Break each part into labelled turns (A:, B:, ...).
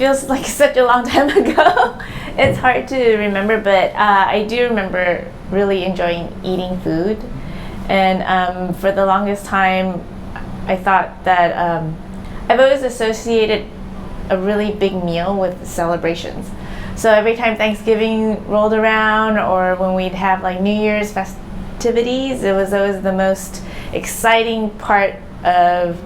A: feels like such a long time ago. It's hard to remember, but I do remember really enjoying eating food. And for the longest time, I thought that I've always associated a really big meal with celebrations. So every time Thanksgiving rolled around, or when we'd have like New Year's festivities, it was always the most exciting part of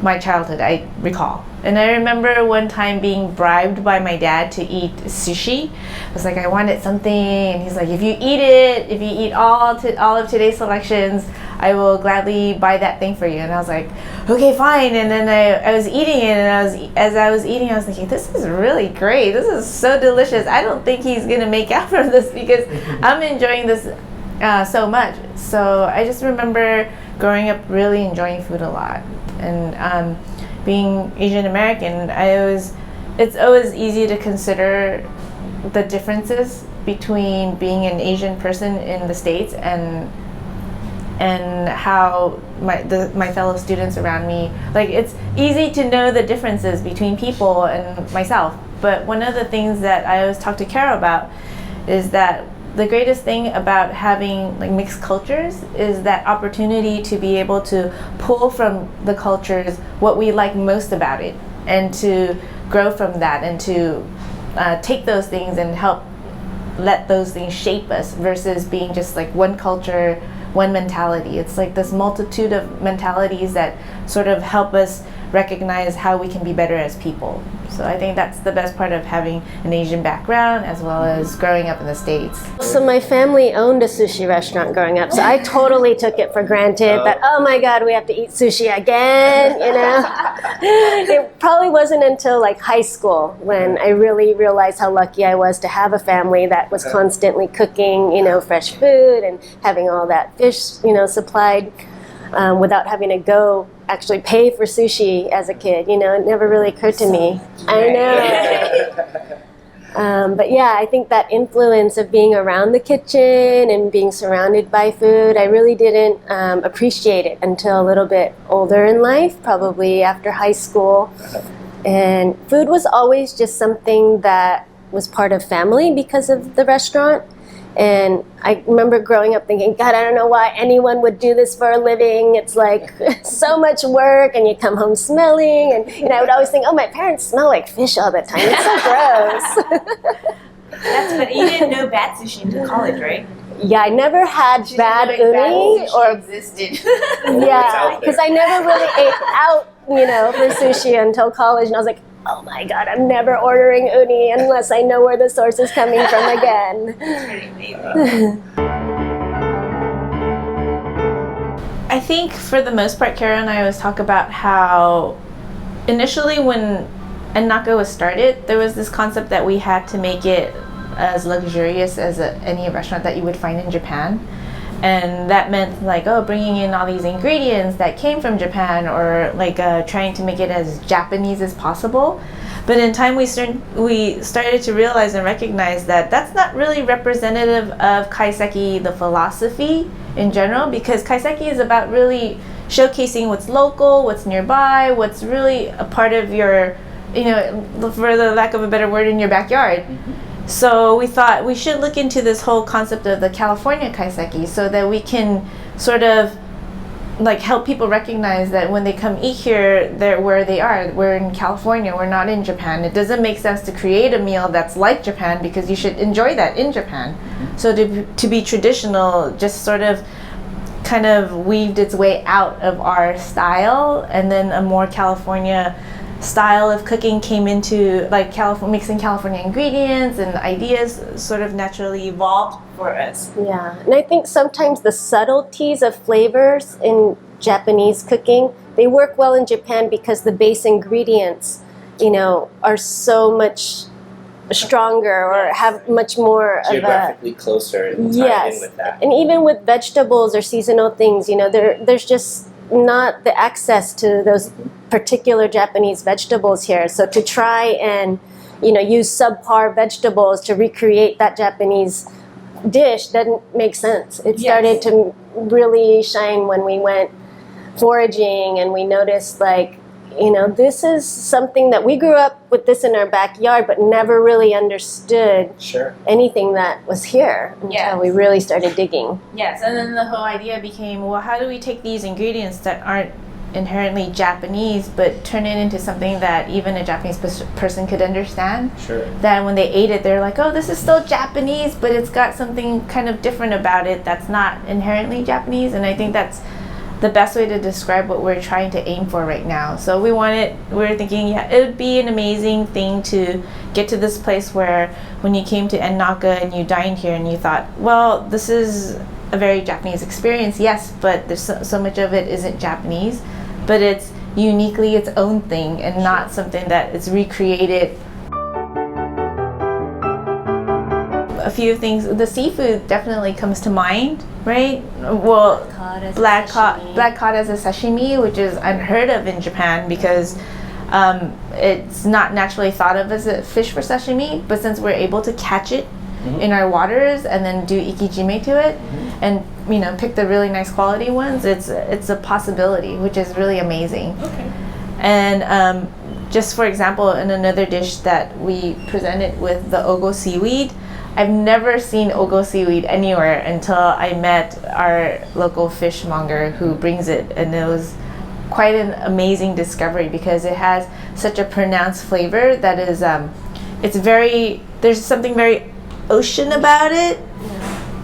A: my childhood, I recall. And I remember one time being bribed by my dad to eat sushi. I was like, I wanted something, and he's like, if you eat all of today's selections, I will gladly buy that thing for you. And I was like, okay, fine. And then I was eating it, and as I was eating, I was thinking, this is really great. This is so delicious. I don't think he's gonna make out from this because I'm enjoying this so much. So I just remember growing up really enjoying food a lot. And being Asian American, it's always easy to consider the differences between being an Asian person in the States and how my fellow students around me, like, it's easy to know the differences between people and myself. But one of the things that I always talk to Kara about is that the greatest thing about having like mixed cultures is that opportunity to be able to pull from the cultures what we like most about it, and to grow from that, and to take those things and help let those things shape us, versus being just like one culture, one mentality. It's like this multitude of mentalities that sort of help us recognize how we can be better as people. So I think that's the best part of having an Asian background, as well as growing up in the States.
B: So my family owned a sushi restaurant growing up, so I totally took it for granted that, oh my God, we have to eat sushi again, you know? It probably wasn't until like high school when I really realized how lucky I was to have a family that was constantly cooking, you know, fresh food and having all that fish, you know, supplied. Without having to go actually pay for sushi as a kid, you know, it never really occurred to me. I know. But yeah, I think that influence of being around the kitchen and being surrounded by food, I really didn't appreciate it until a little bit older in life, probably after high school. And food was always just something that was part of family because of the restaurant. And I remember growing up thinking, God, I don't know why anyone would do this for a living. It's like so much work, and you come home smelling. And you know, I would always think, oh, my parents smell like fish all the time. It's so gross.
C: But you didn't know bad sushi until college, right?
B: Yeah, I never had bad uni or
C: existed.
B: Yeah, because I never really ate out, you know, for sushi until college, and I was like, oh my God, I'm never ordering uni unless I know where the source is coming from again.
A: I think for the most part, Kara and I always talk about how initially when Naka was started, there was this concept that we had to make it as luxurious as any restaurant that you would find in Japan. And that meant like, bringing in all these ingredients that came from Japan, or like trying to make it as Japanese as possible. But in time we started to realize and recognize that that's not really representative of Kaiseki, the philosophy in general, because Kaiseki is about really showcasing what's local, what's nearby, what's really a part of your, you know, for the lack of a better word, in your backyard. Mm-hmm. So we thought we should look into this whole concept of the California Kaiseki, so that we can sort of like help people recognize that when they come eat here, they're where they are. We're in California, we're not in Japan. It doesn't make sense to create a meal that's like Japan, because you should enjoy that in Japan. Mm-hmm. So to be traditional just sort of kind of weaved its way out of our style, and then a more California style of cooking came into, like, mixing California ingredients and ideas sort of naturally evolved for us.
B: Yeah, and I think sometimes the subtleties of flavors in Japanese cooking, they work well in Japan because the base ingredients, you know, are so much stronger, or have much more
D: geographically closer and tied in with that.
B: And even with vegetables or seasonal things, you know, there's just not the access to those particular Japanese vegetables here. So to try and, you know, use subpar vegetables to recreate that Japanese dish doesn't make sense. It started to really shine when we went foraging, and we noticed, like, you know, this is something that we grew up with this in our backyard, but never really understood
D: Sure.
B: anything that was here until
A: Yes.
B: we really started digging.
A: Yes, and then the whole idea became, well, how do we take these ingredients that aren't inherently Japanese, but turn it into something that even a Japanese person could understand?
D: Sure.
A: That when they ate it, they're like, oh, this is still Japanese, but it's got something kind of different about it that's not inherently Japanese. And I think that's the best way to describe what we're trying to aim for right now. So we're thinking, yeah, it would be an amazing thing to get to this place where when you came to Naka and you dined here and you thought, well, this is a very Japanese experience, yes, but there's so much of it isn't Japanese, but it's uniquely its own thing and not something that is recreated. A few things, the seafood definitely comes to mind, right? Well, black cod as a sashimi, which is unheard of in Japan because it's not naturally thought of as a fish for sashimi, but since we're able to catch it in our waters and then do ikijime to it and pick the really nice quality ones, it's a possibility, which is really amazing.
D: Okay.
A: And just for example, in another dish that we presented with the ogo seaweed, I've never seen ogo seaweed anywhere until I met our local fishmonger who brings it, and it was quite an amazing discovery because it has such a pronounced flavor that is there's something very ocean about it,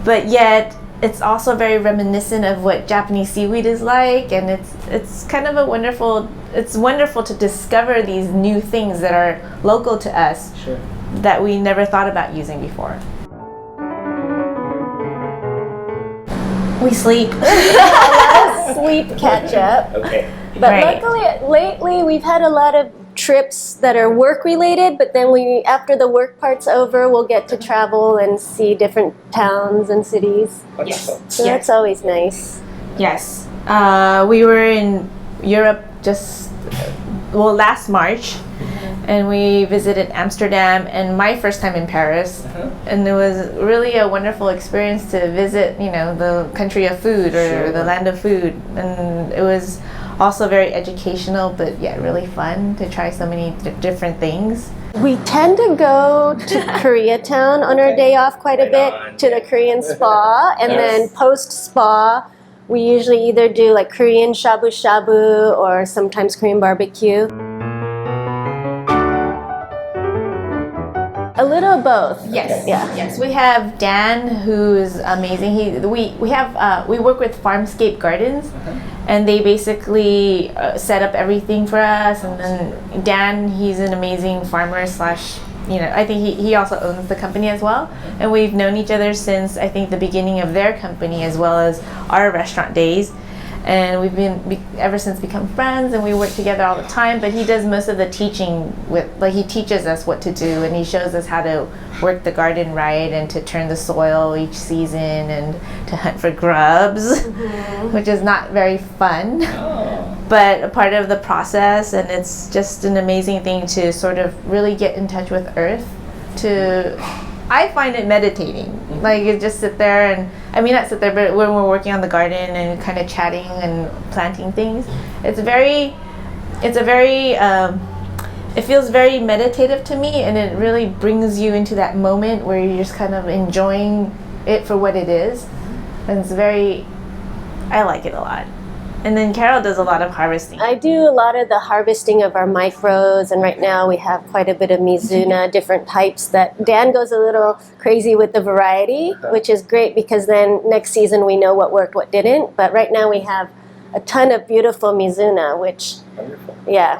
A: but yet it's also very reminiscent of what Japanese seaweed is like, and it's kind of it's wonderful to discover these new things that are local to us.
D: Sure.
A: That we never thought about using before. We sleep.
B: Sleep catch up.
D: Okay.
B: But
A: Right.
B: luckily, lately we've had a lot of trips that are work related, but then after the work part's over, we'll get to travel and see different towns and cities.
D: Wonderful.
B: So
A: Yes.
B: that's always nice.
A: Yes. We were in Europe last March, and we visited Amsterdam and my first time in Paris. And it was really a wonderful experience to visit, the country of food or
D: Sure.
A: the land of food. And it was also very educational, but yet really fun to try so many different things.
B: We tend to go to Koreatown on our day off quite a
D: Right
B: bit,
D: on.
B: to the Korean spa, and
D: Yes.
B: then post spa, we usually either do like Korean shabu shabu or sometimes Korean barbecue. A little of both.
A: Yes.
B: Yeah.
A: Yes. We have Dan, who's amazing. We work with Farmscape Gardens, and they basically set up everything for us. And then Dan, he's an amazing farmer slash. I think he also owns the company as well. And we've known each other since I think the beginning of their company as well as our restaurant days. And we've been ever since become friends, and we work together all the time. But he does most of the teaching he teaches us what to do, and he shows us how to work the garden right and to turn the soil each season and to hunt for grubs, which is not very fun, but a part of the process. And it's just an amazing thing to sort of really get in touch with Earth. I find it meditating. Like you just sit there and, not sit there, but when we're working on the garden and kind of chatting and planting things, it feels very meditative to me, and it really brings you into that moment where you're just kind of enjoying it for what it is. And I like it a lot. And then Carol does a lot of harvesting.
B: I do a lot of the harvesting of our micros, and right now we have quite a bit of Mizuna, different types that Dan goes a little crazy with the variety, which is great because then next season we know what worked, what didn't. But right now we have a ton of beautiful Mizuna, which
D: Wonderful.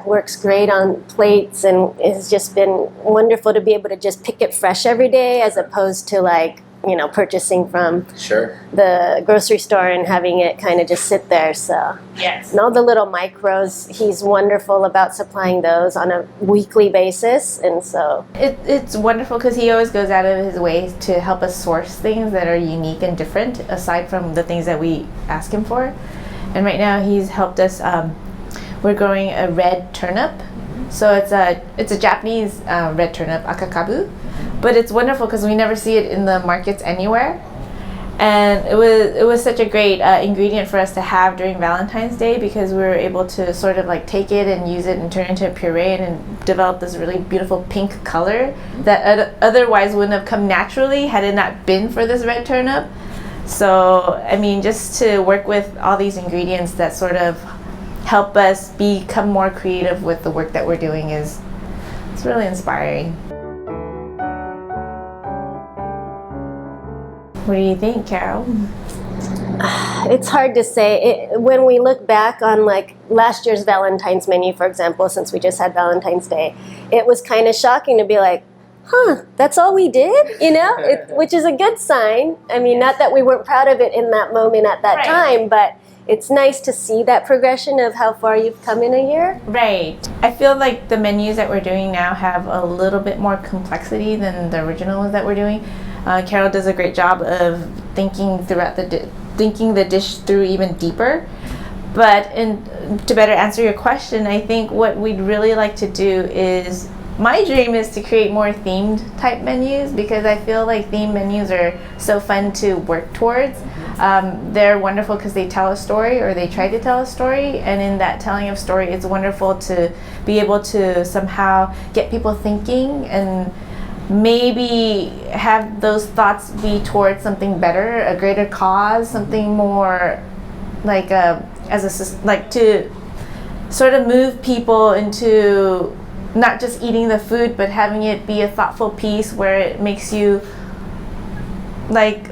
B: works great on plates, and it's just been wonderful to be able to just pick it fresh every day as opposed to purchasing from
D: Sure.
B: the grocery store and having it kind of just sit there. So
A: Yes.
B: and all the little micros, he's wonderful about supplying those on a weekly basis. And so
A: It's wonderful because he always goes out of his way to help us source things that are unique and different aside from the things that we ask him for. And right now he's helped us, we're growing a red turnip. So it's a Japanese red turnip, akakabu. But it's wonderful because we never see it in the markets anywhere. And it was such a great ingredient for us to have during Valentine's Day, because we were able to sort of like take it and use it and turn it into a puree and develop this really beautiful pink color that otherwise wouldn't have come naturally had it not been for this red turnip. So I mean, just to work with all these ingredients that sort of help us become more creative with the work that we're doing it's really inspiring. What do you think, Carol?
B: It's hard to say. When we look back on like last year's Valentine's menu, for example, since we just had Valentine's Day, it was kind of shocking to be like, huh, that's all we did, you know, which is a good sign. I mean, not that we weren't proud of it in that moment at that time, but it's nice to see that progression of how far you've come in a year.
A: Right. I feel like the menus that we're doing now have a little bit more complexity than the original ones that we're doing. Carol does a great job of thinking the dish through even deeper. But to better answer your question, I think what we'd really like to do is, my dream is to create more themed type menus, because I feel like themed menus are so fun to work towards. They're wonderful because they tell a story, or they try to tell a story, and in that telling of story, it's wonderful to be able to somehow get people thinking and maybe have those thoughts be towards something better, a greater cause, something more like to sort of move people into not just eating the food, but having it be a thoughtful piece where it makes you like,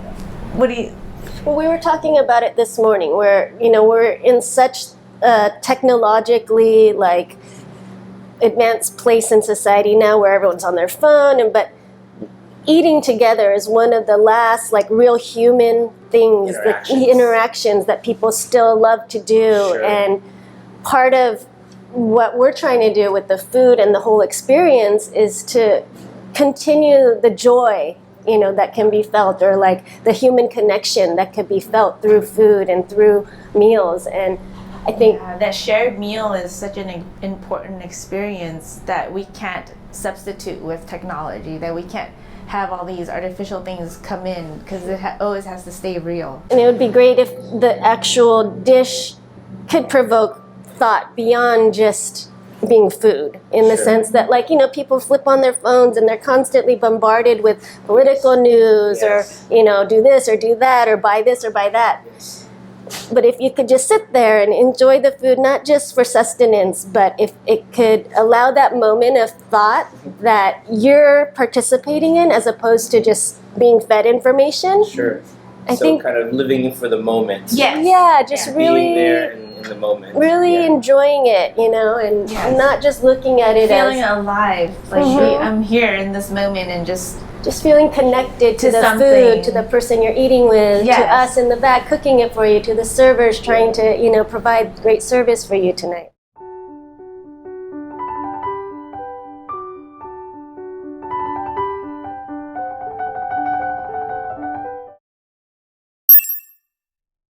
B: Well, we were talking about it this morning, where, you know, we're in such technologically like advanced place in society now, where everyone's on their phone, but eating together is one of the last like real human things, interactions that people still love to do.
D: Sure.
B: And part of what we're trying to do with the food and the whole experience is to continue the joy, you know, that can be felt, or like the human connection that could be felt through food and through meals. And I think
A: that shared meal is such an important experience that we can't substitute with technology, that we can't have all these artificial things come in, because it always has to stay real.
B: And it would be great if the actual dish could provoke thought beyond just being food, in the sense that, like, you know, people flip on their phones and they're constantly bombarded with political news, or, you know, do this or do that, or buy this or buy that. But if you could just sit there and enjoy the food, not just for sustenance, but if it could allow that moment of thought that you're participating in, as opposed to just being fed information.
D: Sure.
B: I think
D: kind of living for the moment.
B: Yeah, just really
D: being there in the moment.
B: Really enjoying it, you know, and not just looking at it
A: feeling
B: as
A: alive, like I'm here in this moment, and just feeling connected to the food, to the person you're eating with, to us in the back cooking it for you, to the servers trying to, you know, provide great service for you tonight.